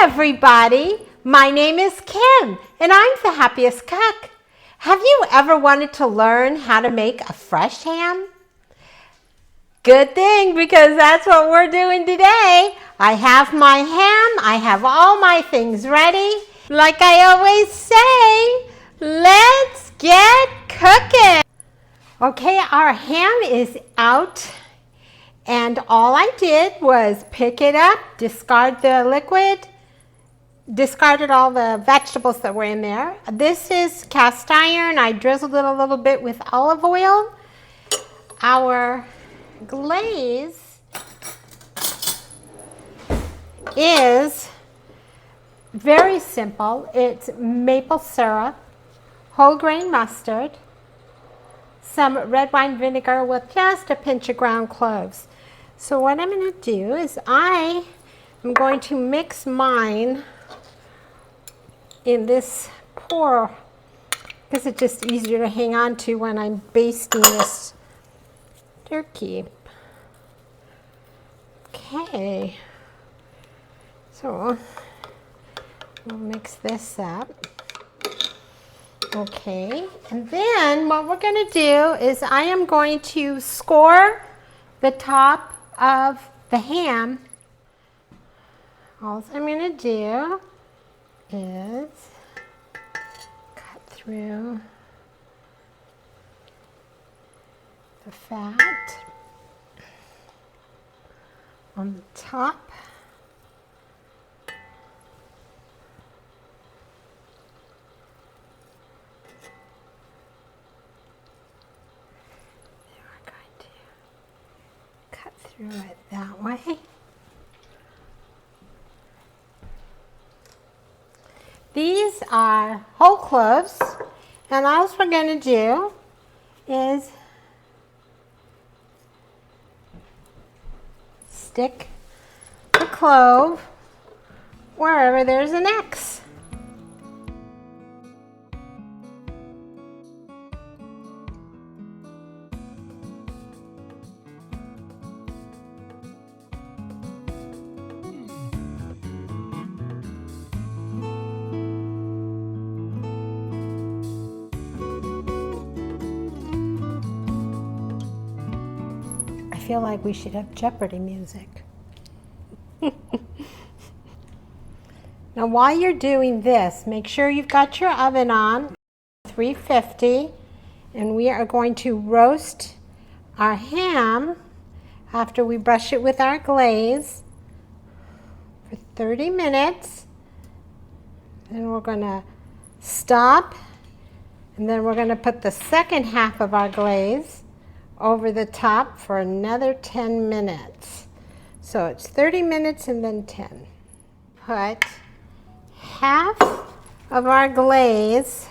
everybody, my name is Kim and I'm the happiest cook. Have you ever wanted to learn how to make a fresh ham? Good thing, because that's what we're doing today. I have my ham, I have all my things ready. Like I always say, let's get cooking. Okay, our ham is out. And all I did was pick it up, discard the liquid, discarded all the vegetables that were in there. This is cast iron. I drizzled it a little bit with olive oil. Our glaze is very simple. It's maple syrup, whole grain mustard, some red wine vinegar with just a pinch of ground cloves. So what I'm going to do is I am going to mix mine in this pour because it's just easier to hang on to when I'm basting this turkey. Okay, so we'll mix this up. Okay, and then what we're going to do is I am going to score the top of the ham. All I'm going to do is cut through the fat on the top. Through it that way. These are whole cloves, and all we're going to do is stick the clove wherever there's an X. I feel like we should have Jeopardy music. Now while you're doing this, make sure you've got your oven on 350, and we are going to roast our ham after we brush it with our glaze for 30 minutes. Then we're going to stop, and then we're going to put the second half of our glaze over the top for another 10 minutes. So it's 30 minutes and then 10. Put half of our glaze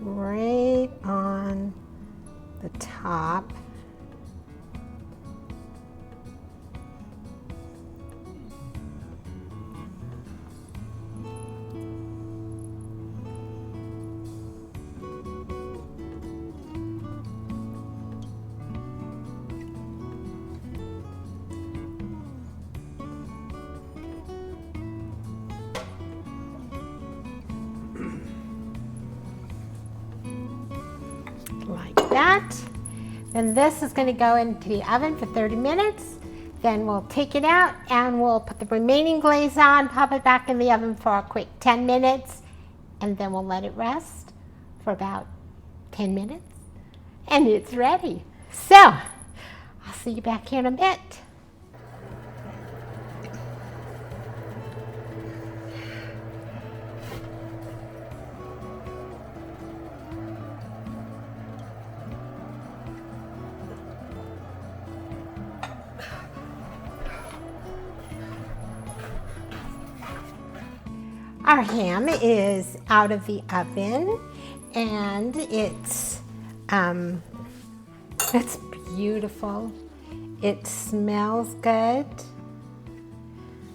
right on the top. Like that. Then this is going to go into the oven for 30 minutes. Then we'll take it out and we'll put the remaining glaze on, pop it back in the oven for a quick 10 minutes, and then we'll let it rest for about 10 minutes, and it's ready. So, I'll see you back here in a bit. Our ham is out of the oven, and it's beautiful. It smells good.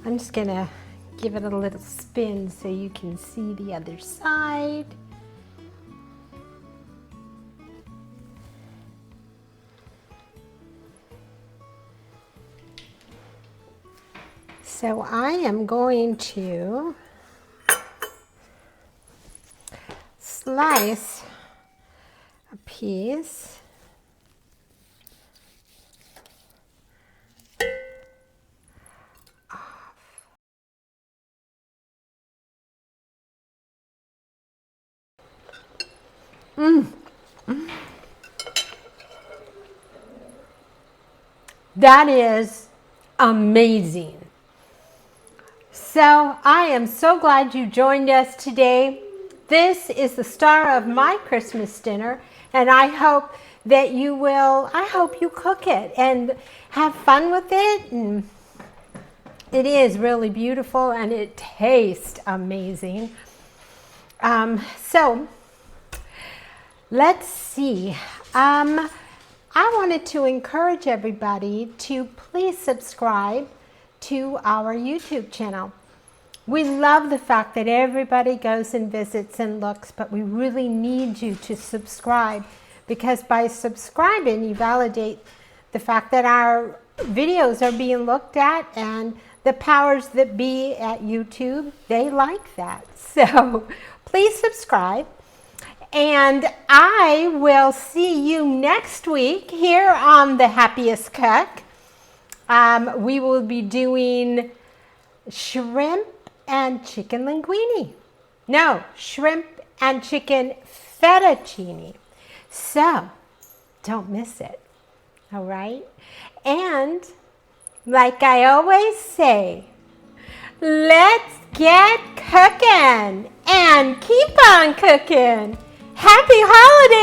I'm just gonna give it a little spin so you can see the other side. So I am going to slice a piece. That is amazing. So I am so glad you joined us today. This is the star of my Christmas dinner, and I hope that you will, I hope you cook it and have fun with it. And it is really beautiful and it tastes amazing. So let's see. I wanted to encourage everybody to please subscribe to our YouTube channel. We love the fact that everybody goes and visits and looks, but we really need you to subscribe, because by subscribing, you validate the fact that our videos are being looked at, and the powers that be at YouTube, they like that. So please subscribe. And I will see you next week here on the Happiest Cook. We will be doing shrimp and chicken linguine. No, shrimp and chicken fettuccine. So don't miss it. All right? And like I always say, let's get cooking and keep on cooking. Happy holidays!